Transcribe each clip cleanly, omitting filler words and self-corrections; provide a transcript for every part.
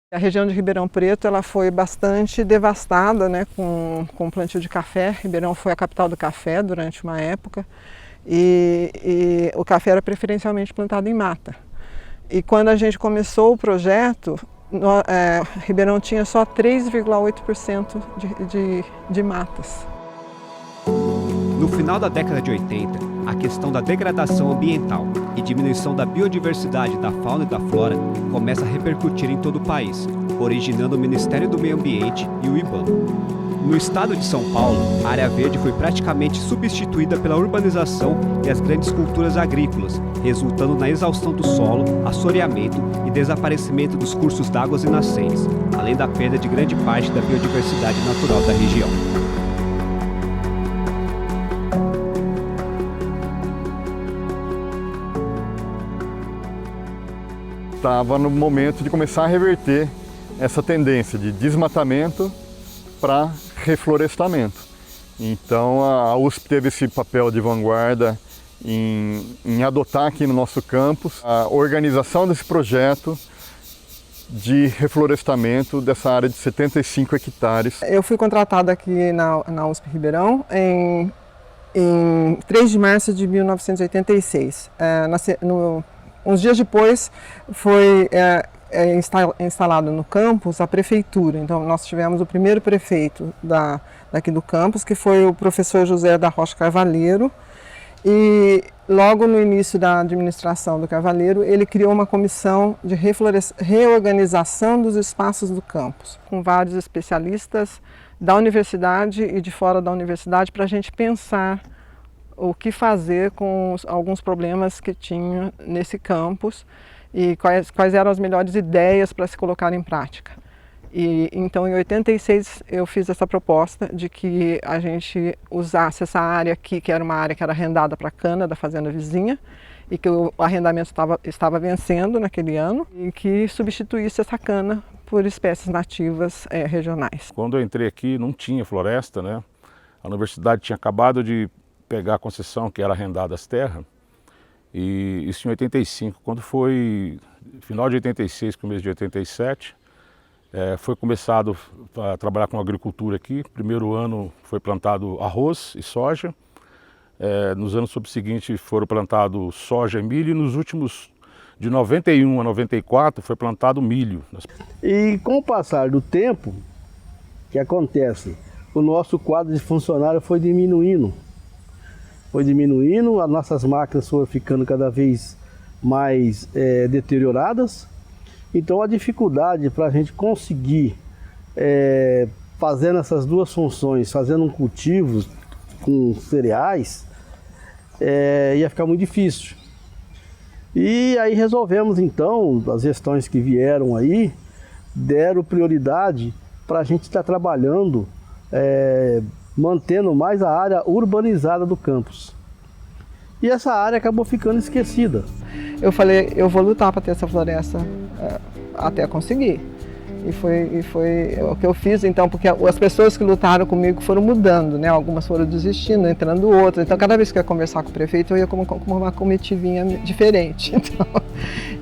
A região de Ribeirão Preto ela foi bastante devastada, né, com o plantio de café. Ribeirão foi a capital do café durante uma época e o café era preferencialmente plantado em mata. E quando a gente começou o projeto, Ribeirão tinha só 3,8% de matas. No final da década de 80, a questão da degradação ambiental e diminuição da biodiversidade da fauna e da flora começa a repercutir em todo o país, originando o Ministério do Meio Ambiente e o IBAMA. No estado de São Paulo, a área verde foi praticamente substituída pela urbanização e as grandes culturas agrícolas, resultando na exaustão do solo, assoreamento e desaparecimento dos cursos d'água e nascentes, além da perda de grande parte da biodiversidade natural da região. Estava no momento de começar a reverter essa tendência de desmatamento para reflorestamento. Então a USP teve esse papel de vanguarda em adotar aqui no nosso campus a organização desse projeto de reflorestamento dessa área de 75 hectares. Eu fui contratada aqui na USP Ribeirão em 3 de março de 1986. Uns dias depois foi instalado no campus a prefeitura. Então nós tivemos o primeiro prefeito daqui do campus, que foi o professor José da Rocha Carvalheiro, e logo no início da administração do Carvalheiro ele criou uma comissão de reorganização dos espaços do campus, com vários especialistas da universidade e de fora da universidade, para a gente pensar o que fazer com alguns problemas que tinha nesse campus e quais eram as melhores ideias para se colocar em prática. E então em 86 eu fiz essa proposta de que a gente usasse essa área aqui, que era uma área que era arrendada para cana da fazenda vizinha e que o arrendamento estava vencendo naquele ano, e que substituísse essa cana por espécies nativas regionais. Quando eu entrei aqui não tinha floresta, né? A universidade tinha acabado de pegar a concessão que era arrendada as terras, e isso em 85. Quando foi final de 86, começo de 87, foi começado a trabalhar com agricultura aqui. Primeiro ano foi plantado arroz e soja, nos anos subsequentes foram plantados soja e milho, e nos últimos, de 91 a 94, foi plantado milho. E com o passar do tempo, o que acontece? O nosso quadro de funcionário foi diminuindo, as nossas máquinas foram ficando cada vez mais deterioradas. Então a dificuldade para a gente conseguir, fazendo essas duas funções, fazendo um cultivo com cereais, ia ficar muito difícil. E aí resolvemos então, as gestões que vieram aí, deram prioridade para a gente estar trabalhando, mantendo mais a área urbanizada do campus. E essa área acabou ficando esquecida. Eu falei, eu vou lutar para ter essa floresta até conseguir. E foi o que eu fiz, então, porque as pessoas que lutaram comigo foram mudando, né? Algumas foram desistindo, entrando outras. Então, cada vez que eu ia conversar com o prefeito, eu ia com uma comitivinha diferente.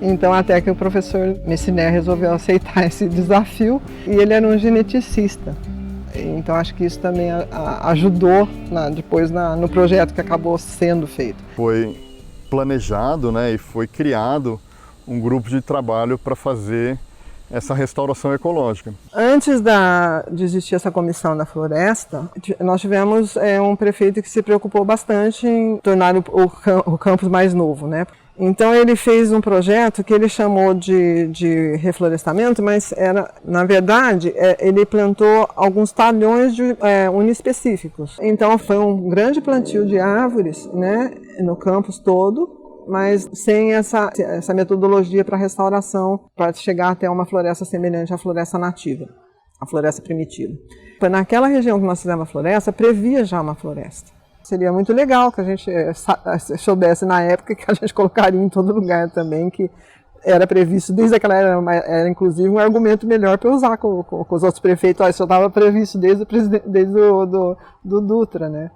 Então, até que o professor Messiné resolveu aceitar esse desafio, e ele era um geneticista. Então acho que isso também ajudou depois no projeto que acabou sendo feito. Foi planejado, né, e foi criado um grupo de trabalho para fazer essa restauração ecológica. Antes de existir essa comissão da floresta, nós tivemos um prefeito que se preocupou bastante em tornar o campus mais novo, né? Então ele fez um projeto que ele chamou de reflorestamento, mas na verdade, ele plantou alguns talhões uniespecíficos. Então foi um grande plantio de árvores, né, no campus todo, mas sem essa metodologia para restauração, para chegar até uma floresta semelhante à floresta nativa, a floresta primitiva. Naquela região que nós fizemos a floresta, previa já uma floresta. Seria muito legal que a gente soubesse na época que a gente colocaria em todo lugar também, que era previsto desde aquela era inclusive um argumento melhor para usar com os outros prefeitos. Isso estava previsto desde o Dutra, né?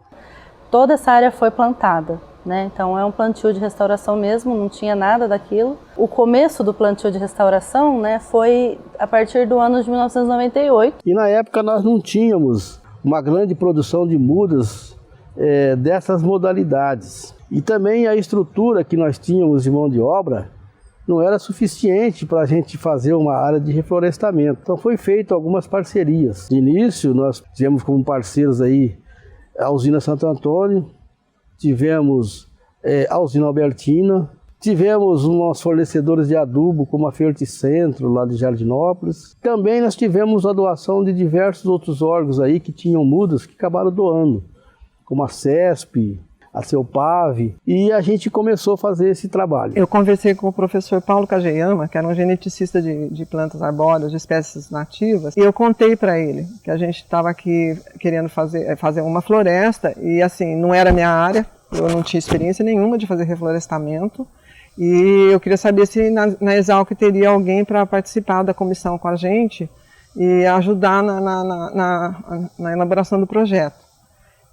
Toda essa área foi plantada. né? Então é um plantio de restauração mesmo, não tinha nada daquilo. O começo do plantio de restauração, né, foi a partir do ano de 1998. E na época nós não tínhamos uma grande produção de mudas dessas modalidades. E também a estrutura que nós tínhamos de mão de obra não era suficiente para a gente fazer uma área de reflorestamento. Então foi feito algumas parcerias. De início nós tivemos como parceiros aí a usina Santo Antônio, tivemos a usina Albertina, tivemos uns fornecedores de adubo como a Ferticentro lá de Jardinópolis. Também nós tivemos a doação de diversos outros órgãos aí que tinham mudas que acabaram doando, como a CESP, a Celpave, e a gente começou a fazer esse trabalho. Eu conversei com o professor Paulo Kageyama, que era um geneticista de plantas arbóreas, de espécies nativas, e eu contei para ele que a gente estava aqui querendo fazer uma floresta, e assim, não era minha área, eu não tinha experiência nenhuma de fazer reflorestamento, e eu queria saber se na Exalc teria alguém para participar da comissão com a gente e ajudar na elaboração do projeto.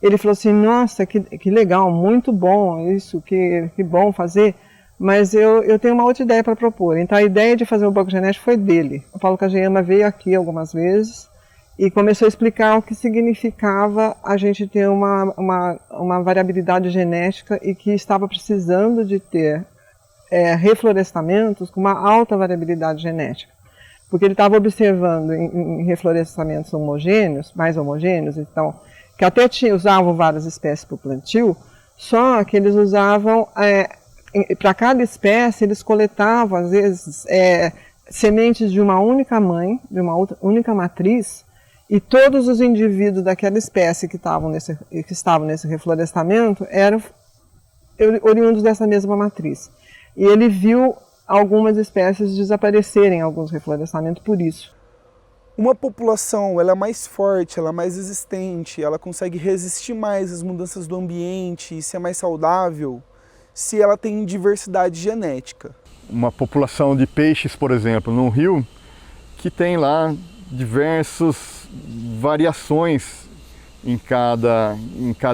Ele falou assim, nossa, que legal, muito bom isso, que bom fazer, mas eu tenho uma outra ideia para propor. Então a ideia de fazer o banco genético foi dele. O Paulo Kageyama veio aqui algumas vezes e começou a explicar o que significava a gente ter uma variabilidade genética e que estava precisando de ter reflorestamentos com uma alta variabilidade genética. Porque ele estava observando em reflorestamentos homogêneos, mais homogêneos, então, que até usavam várias espécies para o plantio, só que eles usavam, para cada espécie, eles coletavam, às vezes, sementes de uma única mãe, de uma única matriz, e todos os indivíduos daquela espécie que estavam nesse reflorestamento eram oriundos dessa mesma matriz. E ele viu algumas espécies desaparecerem em alguns reflorestamentos por isso. Uma população ela é mais forte, ela é mais resistente, ela consegue resistir mais às mudanças do ambiente, ser mais saudável, se ela tem diversidade genética. Uma população de peixes, por exemplo, num rio, que tem lá diversas variações em cada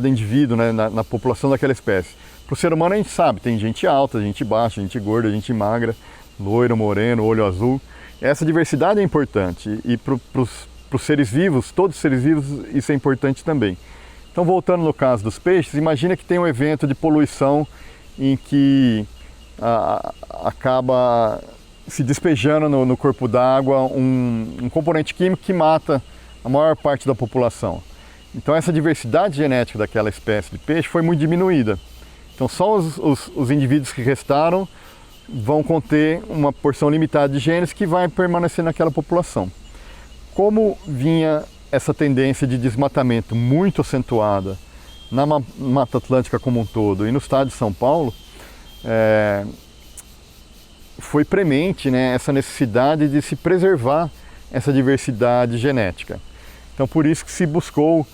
indivíduo, né, na população daquela espécie. Para o ser humano a gente sabe, tem gente alta, gente baixa, gente gorda, gente magra, loiro, moreno, olho azul. Essa diversidade é importante e para os seres vivos, todos os seres vivos, isso é importante também. Então, voltando no caso dos peixes, imagina que tem um evento de poluição em que acaba se despejando no corpo d'água um componente químico que mata a maior parte da população. Então, essa diversidade genética daquela espécie de peixe foi muito diminuída. Então, só os indivíduos que restaram vão conter uma porção limitada de genes que vai permanecer naquela população. Como vinha essa tendência de desmatamento muito acentuada na Mata Atlântica como um todo e no estado de São Paulo, foi premente, né, essa necessidade de se preservar essa diversidade genética. Então, por isso que se buscou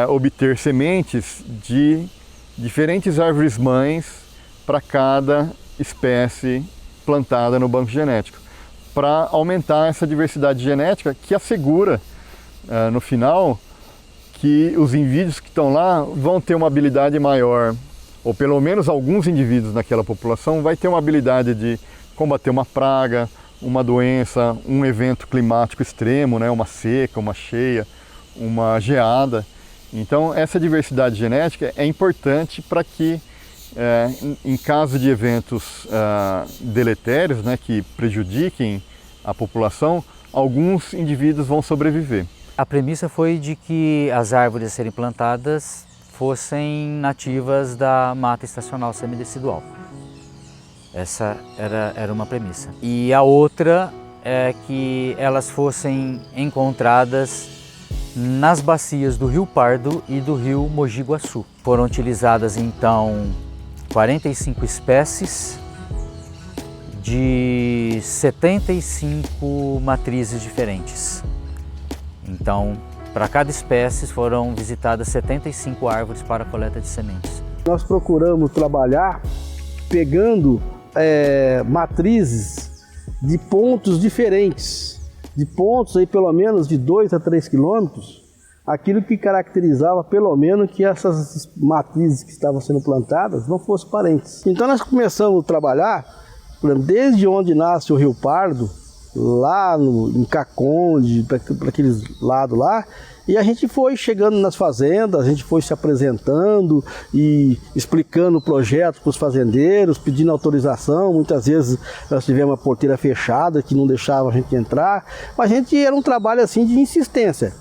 obter sementes de diferentes árvores-mães para cada espécie plantada no banco genético, para aumentar essa diversidade genética que assegura, no final, que os indivíduos que estão lá vão ter uma habilidade maior, ou pelo menos alguns indivíduos naquela população vai ter uma habilidade de combater uma praga, uma doença, um evento climático extremo, né, uma seca, uma cheia, uma geada. Então, essa diversidade genética é importante para que em caso de eventos deletérios, né, que prejudiquem a população, alguns indivíduos vão sobreviver. A premissa foi de que as árvores a serem plantadas fossem nativas da mata estacional semidecidual. Essa era uma premissa. E a outra é que elas fossem encontradas nas bacias do Rio Pardo e do Rio Mogi Guaçu. Foram utilizadas então 45 espécies de 75 matrizes diferentes. Então, para cada espécie foram visitadas 75 árvores para a coleta de sementes. Nós procuramos trabalhar pegando matrizes de pontos diferentes, de pontos aí pelo menos de 2 a 3 quilômetros, aquilo que caracterizava pelo menos que essas matrizes que estavam sendo plantadas não fossem parentes. Então nós começamos a trabalhar, por exemplo, desde onde nasce o Rio Pardo, lá em Caconde, para aqueles lados lá, e a gente foi chegando nas fazendas, a gente foi se apresentando e explicando o projeto para os fazendeiros, pedindo autorização. Muitas vezes nós tivemos uma porteira fechada que não deixava a gente entrar, mas a gente era um trabalho assim de insistência.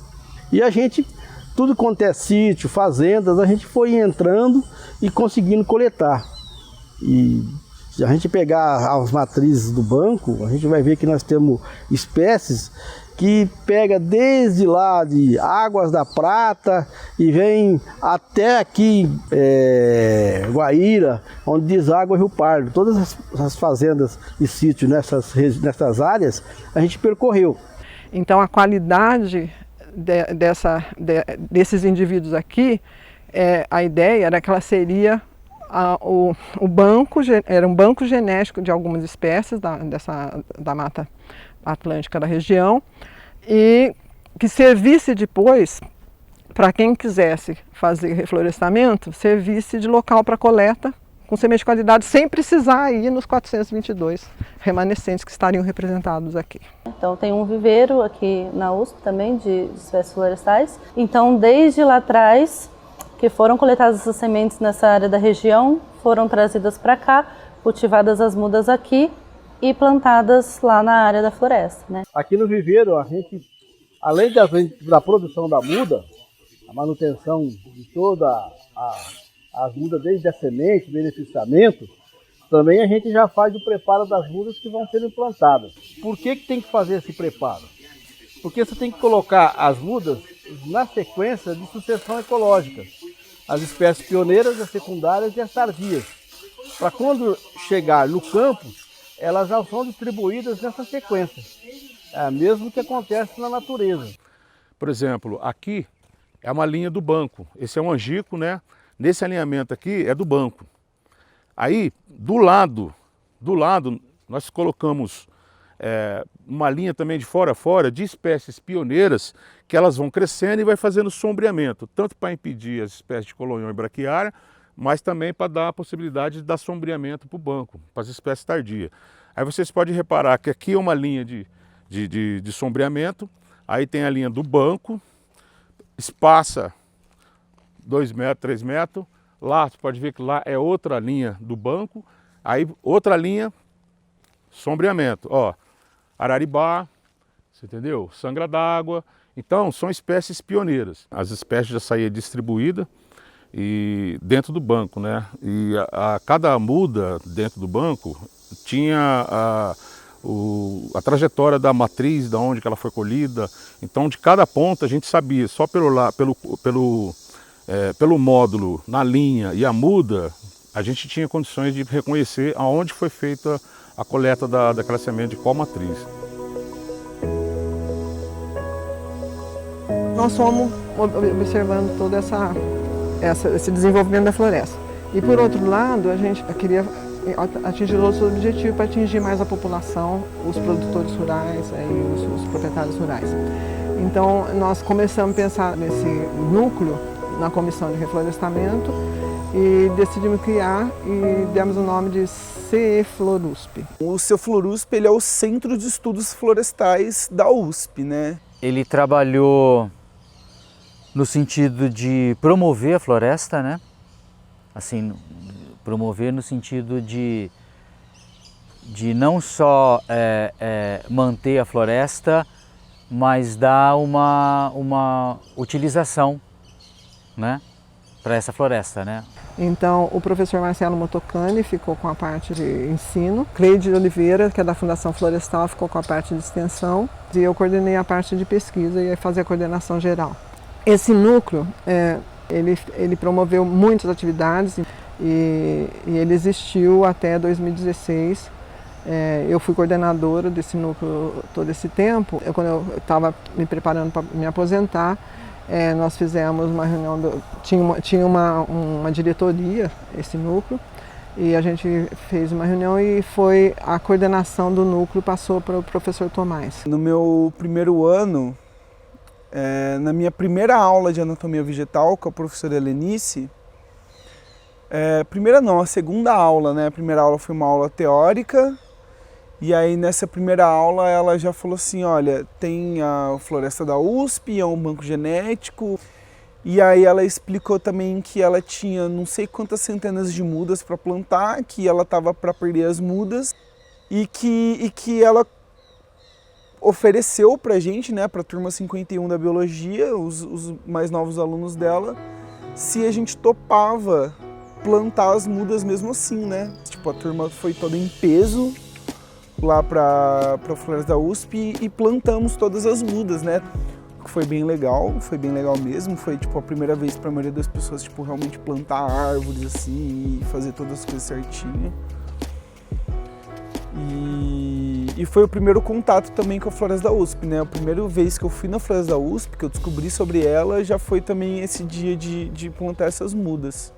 E a gente, tudo quanto é sítio, fazendas, a gente foi entrando e conseguindo coletar. E se a gente pegar as matrizes do banco, a gente vai ver que nós temos espécies que pega desde lá de Águas da Prata e vem até aqui Guaíra, onde deságua o Rio Pardo. Todas as fazendas e sítios nessas áreas a gente percorreu. Então a qualidade desses indivíduos aqui, a ideia era que ela seria o banco, era um banco genético de algumas espécies da Mata Atlântica da região, e que servisse depois, para quem quisesse fazer reflorestamento, servisse de local para coleta com semente de qualidade, sem precisar ir nos 422 remanescentes que estariam representados aqui. Então tem um viveiro aqui na USP também de espécies florestais. Então desde lá atrás, que foram coletadas essas sementes nessa área da região, foram trazidas para cá, cultivadas as mudas aqui e plantadas lá na área da floresta, né? Aqui no viveiro, a gente, além da produção da muda, a manutenção de toda as mudas, desde a semente, beneficiamento, também a gente já faz o preparo das mudas que vão sendo plantadas. Por que tem que fazer esse preparo? Porque você tem que colocar as mudas na sequência de sucessão ecológica. As espécies pioneiras, as secundárias e as tardias. Para quando chegar no campo, elas já são distribuídas nessa sequência. É o mesmo que acontece na natureza. Por exemplo, aqui é uma linha do banco. Esse é um angico, né? Nesse alinhamento aqui é do banco. Aí, do lado, nós colocamos uma linha também de fora a fora de espécies pioneiras que elas vão crescendo e vai fazendo sombreamento, tanto para impedir as espécies de colonhão e braquiária, mas também para dar a possibilidade de dar sombreamento para o banco, para as espécies tardias. Aí vocês podem reparar que aqui é uma linha de sombreamento, aí tem a linha do banco, espaça 2 metros, 3 metros, lá você pode ver que lá é outra linha do banco, aí outra linha, sombreamento, ó, araribá, você entendeu? Sangra d'água, então são espécies pioneiras. As espécies já saíam distribuídas e dentro do banco, né? E cada muda dentro do banco tinha a trajetória da matriz, da onde que ela foi colhida. Então de cada ponta a gente sabia, só pelo módulo, na linha e a muda, a gente tinha condições de reconhecer aonde foi feita a coleta daquela semente, de qual matriz. Nós fomos observando todo esse desenvolvimento da floresta. E por outro lado, a gente queria atingir outros objetivos para atingir mais a população, os produtores rurais, os proprietários rurais. Então nós começamos a pensar nesse núcleo na comissão de reflorestamento e decidimos criar e demos o nome de CEFlorUSP. O CEFlorUSP ele é o Centro de Estudos Florestais da USP, né? Ele trabalhou no sentido de promover a floresta, né? Assim, promover no sentido de não só manter a floresta, mas dar uma utilização, né, para essa floresta, né? Então, o professor Marcelo Motocani ficou com a parte de ensino, Cleide Oliveira, que é da Fundação Florestal, ficou com a parte de extensão, e eu coordenei a parte de pesquisa e fazia a coordenação geral. Esse núcleo, ele promoveu muitas atividades e ele existiu até 2016. Eu fui coordenadora desse núcleo todo esse tempo. Quando eu estava me preparando para me aposentar, nós fizemos uma reunião, tinha uma diretoria, esse núcleo, e a gente fez uma reunião e a coordenação do núcleo passou para o professor Tomás. No meu primeiro ano, Na minha primeira aula de anatomia vegetal com a professora Helenice, a segunda aula, né? A primeira aula foi uma aula teórica, e aí nessa primeira aula ela já falou assim, olha, tem a floresta da USP, é um banco genético, e aí ela explicou também que ela tinha não sei quantas centenas de mudas para plantar, que ela estava para perder as mudas, e que ela ofereceu pra gente, né, pra turma 51 da biologia, os mais novos alunos dela, se a gente topava plantar as mudas mesmo assim, né? Tipo, a turma foi toda em peso lá pra floresta da USP e plantamos todas as mudas, né? Foi bem legal mesmo, foi tipo a primeira vez pra maioria das pessoas, tipo, realmente plantar árvores assim e fazer todas as coisas certinho. E foi o primeiro contato também com a floresta da USP, né? A primeira vez que eu fui na floresta da USP, que eu descobri sobre ela, já foi também esse dia de plantar essas mudas.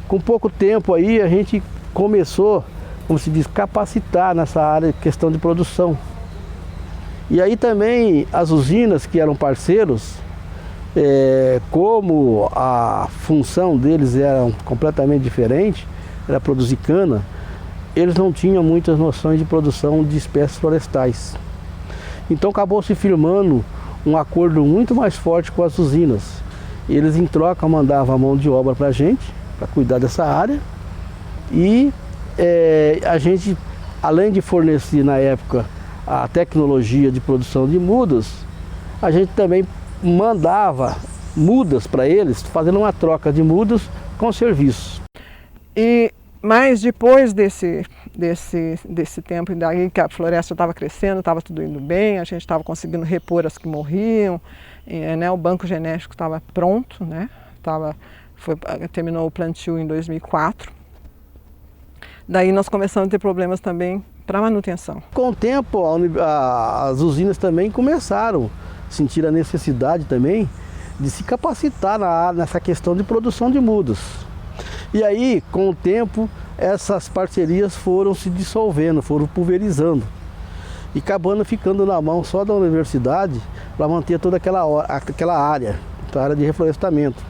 Com pouco tempo aí a gente começou, como se diz, capacitar nessa área de questão de produção. E aí também as usinas que eram parceiros, como a função deles era completamente diferente, era produzir cana, eles não tinham muitas noções de produção de espécies florestais. Então acabou se firmando um acordo muito mais forte com as usinas. Eles em troca mandavam a mão de obra para a gente, para cuidar dessa área. E a gente, além de fornecer na época a tecnologia de produção de mudas, a gente também mandava mudas para eles, fazendo uma troca de mudas com serviços. Mas depois desse tempo, daí que a floresta estava crescendo, estava tudo indo bem, a gente estava conseguindo repor as que morriam, né, o banco genético estava pronto, né, terminou o plantio em 2004. Daí nós começamos a ter problemas também para manutenção. Com o tempo, as usinas também começaram a sentir a necessidade também de se capacitar nessa questão de produção de mudas. E aí, com o tempo, essas parcerias foram se dissolvendo, foram pulverizando e acabando ficando na mão só da universidade para manter toda aquela área de reflorestamento.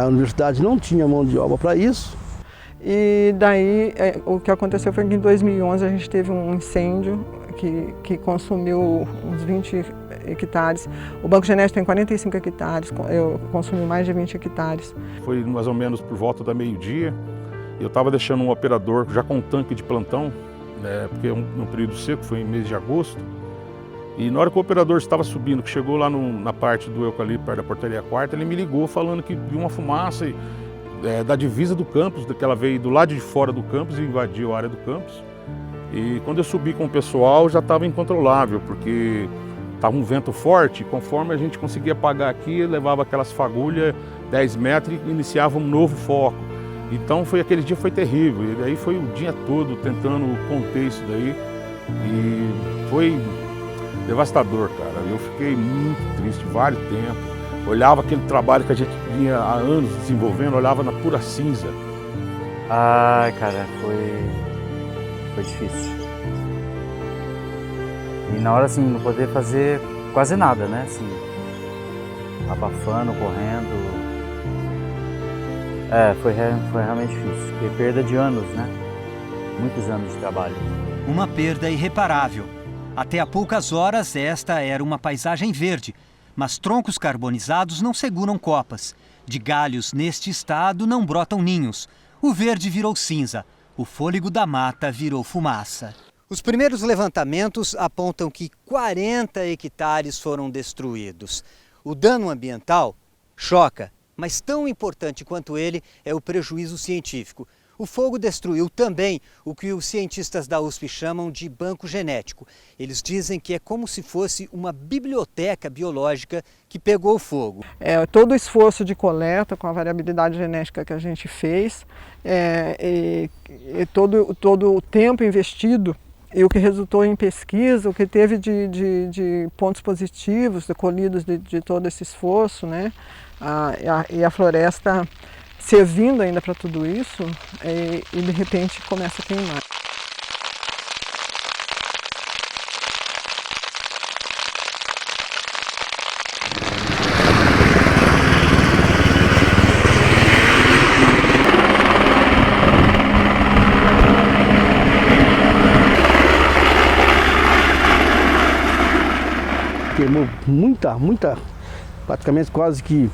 A universidade não tinha mão de obra para isso. E daí, o que aconteceu foi que em 2011 a gente teve um incêndio que consumiu uns 20 hectares. O Banco Genético tem 45 hectares, eu consumi mais de 20 hectares. Foi mais ou menos por volta da meio-dia. Eu estava deixando um operador já com um tanque de plantão, né, porque no período seco, foi em mês de agosto. E na hora que o operador estava subindo, que chegou lá na parte do eucalipto, perto da portaria quarta, ele me ligou falando que viu uma fumaça da divisa do campus, que ela veio do lado de fora do campus e invadiu a área do campus. E quando eu subi com o pessoal já estava incontrolável, porque estava um vento forte. Conforme a gente conseguia apagar aqui, levava aquelas fagulhas 10 metros e iniciava um novo foco. Então aquele dia foi terrível, e aí foi o dia todo tentando conter isso daí e foi devastador, cara. Eu fiquei muito triste vários tempos. Olhava aquele trabalho que a gente vinha há anos desenvolvendo, olhava na pura cinza. Ai, cara, foi difícil. E na hora, assim, não poder fazer quase nada, né? Assim, abafando, correndo. Foi realmente difícil. Porque perda de anos, né? Muitos anos de trabalho. Uma perda irreparável. Até há poucas horas, esta era uma paisagem verde. Mas troncos carbonizados não seguram copas. De galhos neste estado não brotam ninhos. O verde virou cinza. O fôlego da mata virou fumaça. Os primeiros levantamentos apontam que 40 hectares foram destruídos. O dano ambiental choca, mas tão importante quanto ele é o prejuízo científico. O fogo destruiu também o que os cientistas da USP chamam de banco genético. Eles dizem que é como se fosse uma biblioteca biológica que pegou fogo. Todo o esforço de coleta com a variabilidade genética que a gente fez, e todo o tempo investido e o que resultou em pesquisa, o que teve de pontos positivos, colhidos de todo esse esforço, né? E a floresta servindo ainda para tudo isso, e de repente começa a queimar. queimou muita, praticamente quase que,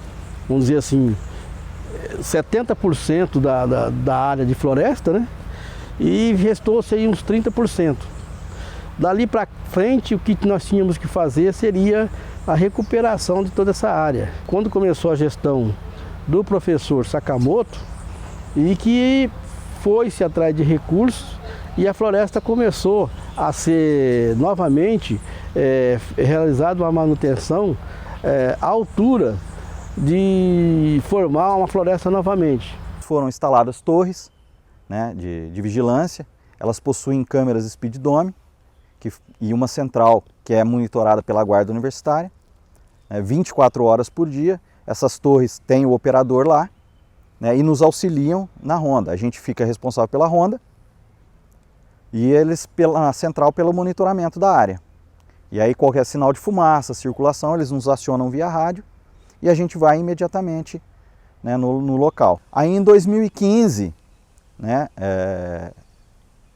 vamos dizer assim, 70% da área de floresta, né? E restou-se aí uns 30%. Dali para frente, o que nós tínhamos que fazer seria a recuperação de toda essa área. Quando começou a gestão do professor Sakamoto, e que foi-se atrás de recursos, e a floresta começou a ser novamente realizada uma manutenção à altura de formar uma floresta novamente. Foram instaladas torres, né, de vigilância, elas possuem câmeras Speed Dome e uma central que é monitorada pela guarda universitária, 24 horas por dia. Essas torres têm o operador lá, né, e nos auxiliam na ronda. A gente fica responsável pela ronda e eles pela central pelo monitoramento da área. E aí qualquer sinal de fumaça, circulação, eles nos acionam via rádio e a gente vai imediatamente, né, no local. Aí em 2015, né,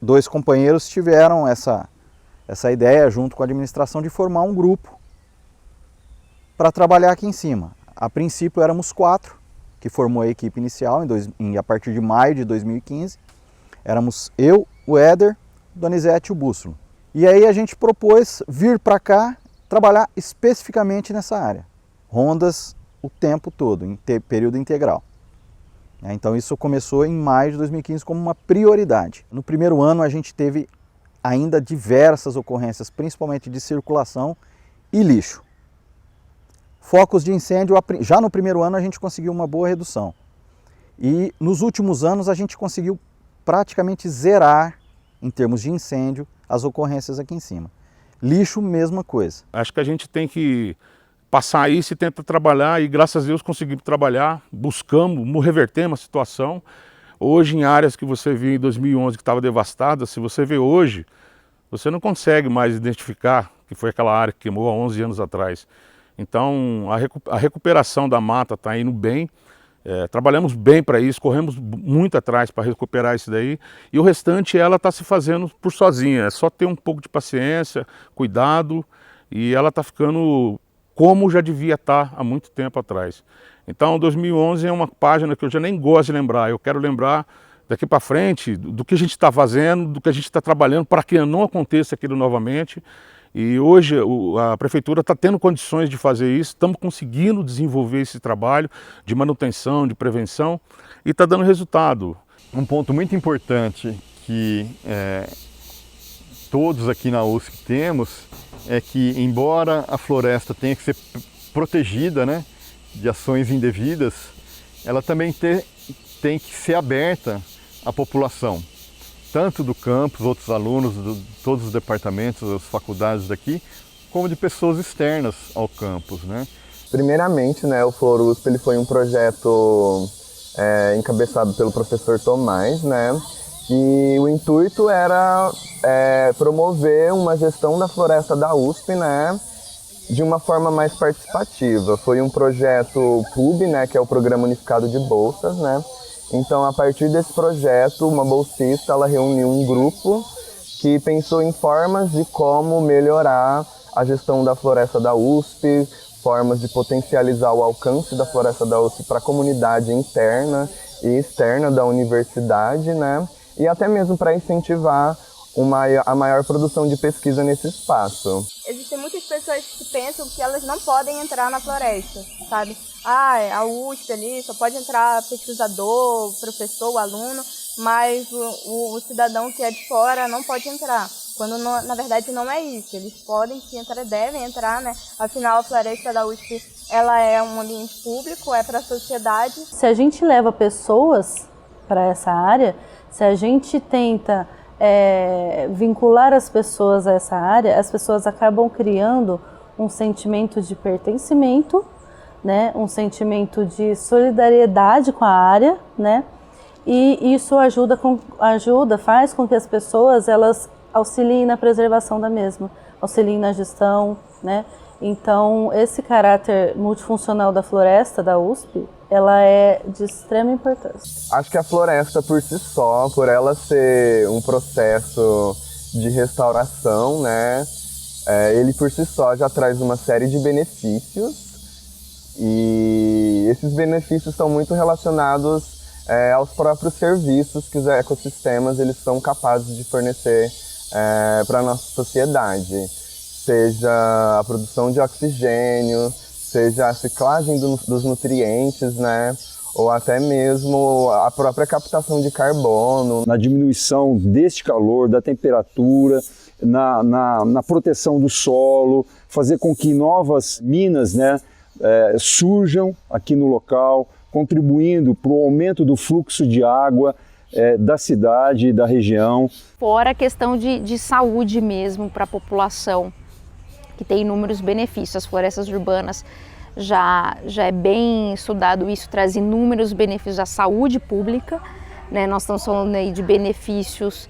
dois companheiros tiveram essa ideia junto com a administração de formar um grupo para trabalhar aqui em cima. A princípio éramos 4, que formou a equipe inicial a partir de maio de 2015. Éramos eu, o Éder, Donizete e o Bússolo. E aí a gente propôs vir para cá trabalhar especificamente nessa área. Rondas o tempo todo, em período integral. Então isso começou em maio de 2015 como uma prioridade. No primeiro ano a gente teve ainda diversas ocorrências, principalmente de circulação e lixo. Focos de incêndio, já no primeiro ano a gente conseguiu uma boa redução. E nos últimos anos a gente conseguiu praticamente zerar, em termos de incêndio, as ocorrências aqui em cima. Lixo, mesma coisa. Acho que a gente tem que passar isso e tentar trabalhar, e graças a Deus conseguimos trabalhar, buscamos, revertemos a situação. Hoje, em áreas que você viu em 2011 que estava devastada, se você vê hoje, você não consegue mais identificar que foi aquela área que queimou há 11 anos atrás. Então, a recuperação da mata está indo bem, trabalhamos bem para isso, corremos muito atrás para recuperar isso daí, e o restante ela está se fazendo por sozinha, é só ter um pouco de paciência, cuidado, e ela está ficando como já devia estar há muito tempo atrás. Então 2011 é uma página que eu já nem gosto de lembrar, eu quero lembrar daqui para frente do que a gente está fazendo, do que a gente está trabalhando para que não aconteça aquilo novamente. E hoje a prefeitura está tendo condições de fazer isso, estamos conseguindo desenvolver esse trabalho de manutenção, de prevenção, e está dando resultado. Um ponto muito importante que todos aqui na USP temos é que, embora a floresta tenha que ser protegida, né, de ações indevidas, ela também tem que ser aberta à população, tanto do campus, outros alunos, todos os departamentos, as faculdades daqui, como de pessoas externas ao campus, né? Primeiramente, né, o FlorUSP ele foi um projeto encabeçado pelo professor Tomás, né? E o intuito era promover uma gestão da floresta da USP, né, de uma forma mais participativa. Foi um projeto PUB, né, que é o Programa Unificado de Bolsas, né? Então, a partir desse projeto, uma bolsista ela reuniu um grupo que pensou em formas de como melhorar a gestão da floresta da USP, formas de potencializar o alcance da floresta da USP para a comunidade interna e externa da universidade, né? E até mesmo para incentivar a maior produção de pesquisa nesse espaço. Existem muitas pessoas que pensam que elas não podem entrar na floresta, sabe? A USP ali só pode entrar pesquisador, professor, aluno, mas o cidadão que é de fora não pode entrar. Quando na verdade não é isso, eles podem sim entrar, devem entrar, né? Afinal, a floresta da USP ela é um ambiente público, é para a sociedade. Se a gente leva pessoas para essa área, se a gente tenta vincular as pessoas a essa área, as pessoas acabam criando um sentimento de pertencimento, né? Um sentimento de solidariedade com a área, né? E isso faz com que as pessoas elas auxiliem na preservação da mesma, auxiliem na gestão, né? Então, esse caráter multifuncional da floresta da USP, ela é de extrema importância. Acho que a floresta por si só, por ela ser um processo de restauração, né, Ele por si só já traz uma série de benefícios e esses benefícios estão muito relacionados aos próprios serviços que os ecossistemas eles são capazes de fornecer para a nossa sociedade, seja a produção de oxigênio, seja a ciclagem dos nutrientes, né? Ou até mesmo a própria captação de carbono. Na diminuição deste calor, da temperatura, na proteção do solo, fazer com que novas minas, né, surjam aqui no local, contribuindo para o aumento do fluxo de água da cidade e da região. Fora a questão de saúde mesmo para a população, que tem inúmeros benefícios. As florestas urbanas já é bem estudado, isso traz inúmeros benefícios à saúde pública, né? Nós estamos falando aí de benefícios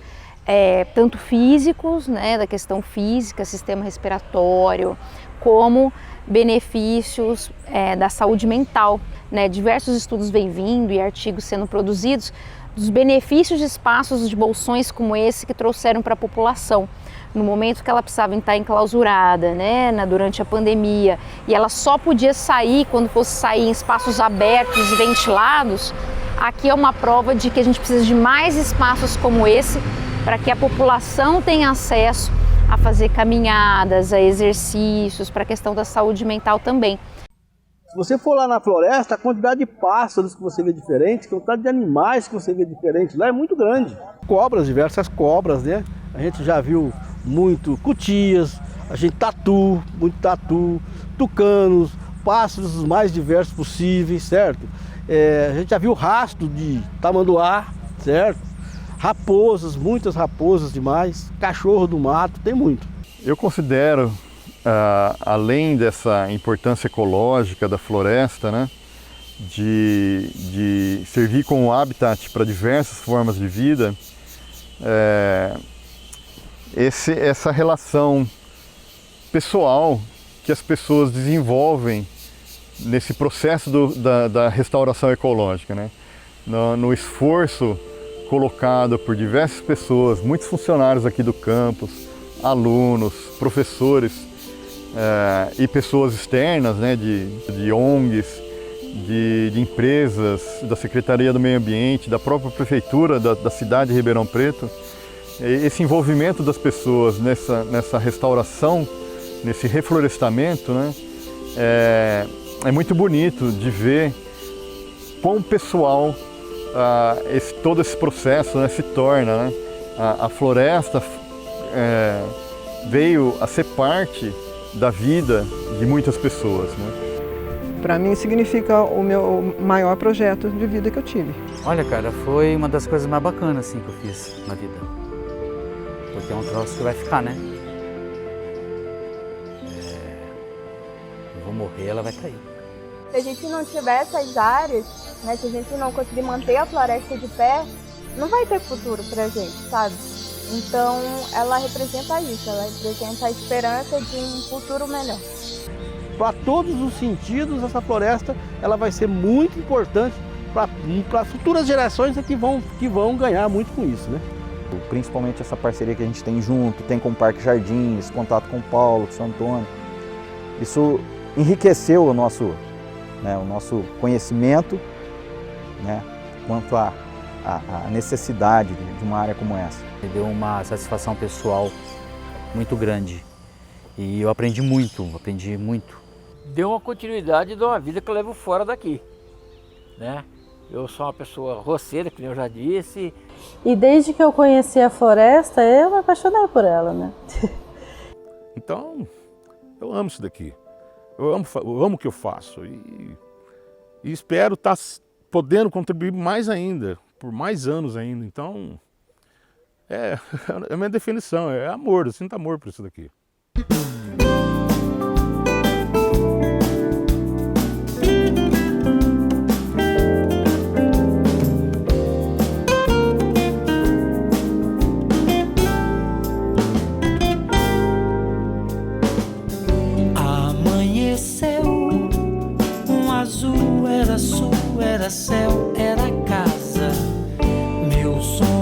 tanto físicos, né, da questão física, sistema respiratório, como benefícios da saúde mental, né? Diversos estudos vêm vindo e artigos sendo produzidos dos benefícios de espaços de bolsões como esse que trouxeram para a população. No momento que ela precisava estar enclausurada, né, durante a pandemia, e ela só podia sair quando fosse sair em espaços abertos e ventilados, aqui é uma prova de que a gente precisa de mais espaços como esse para que a população tenha acesso a fazer caminhadas, a exercícios, para a questão da saúde mental também. Se você for lá na floresta, a quantidade de pássaros que você vê diferente, a quantidade de animais que você vê diferente lá é muito grande. Cobras, diversas cobras, né? A gente já viu muito cutias, muito tatu, tucanos, pássaros os mais diversos possíveis, certo? A gente já viu rastro de tamanduá, certo? Raposas, muitas raposas demais, cachorro do mato, tem muito. Eu considero, além dessa importância ecológica da floresta, né, de servir como habitat para diversas formas de vida, essa relação pessoal que as pessoas desenvolvem nesse processo da restauração ecológica, né? No esforço colocado por diversas pessoas, muitos funcionários aqui do campus, alunos, professores e pessoas externas, né, de ONGs, de empresas, da Secretaria do Meio Ambiente, da própria Prefeitura da cidade de Ribeirão Preto. Esse envolvimento das pessoas nessa restauração, nesse reflorestamento, né, é muito bonito de ver quão pessoal todo esse processo, né, se torna. Né? A floresta veio a ser parte da vida de muitas pessoas. Né? Para mim significa o meu maior projeto de vida que eu tive. Olha, cara, foi uma das coisas mais bacanas assim, que eu fiz na vida. Porque é um troço que vai ficar, né? Eu vou morrer, ela vai cair. Se a gente não tiver essas áreas, né, se a gente não conseguir manter a floresta de pé, não vai ter futuro pra gente, sabe? Então, ela representa isso, ela representa a esperança de um futuro melhor. Para todos os sentidos, essa floresta ela vai ser muito importante para futuras gerações que vão ganhar muito com isso, né? Principalmente essa parceria que a gente tem junto, tem com o Parque Jardim, esse contato com o Paulo, com o São Antônio. Isso enriqueceu o nosso conhecimento, né, quanto à necessidade de uma área como essa. Me deu uma satisfação pessoal muito grande e eu aprendi muito. Deu uma continuidade de uma vida que eu levo fora daqui, né? Eu sou uma pessoa roceira, que eu já disse. E desde que eu conheci a floresta, eu me apaixonei por ela, né? Então, eu amo isso daqui. Eu amo o que eu faço e espero estar podendo contribuir mais ainda, por mais anos ainda. Então, a minha definição é amor, eu sinto amor por isso daqui. Era céu, era casa. Meu sonho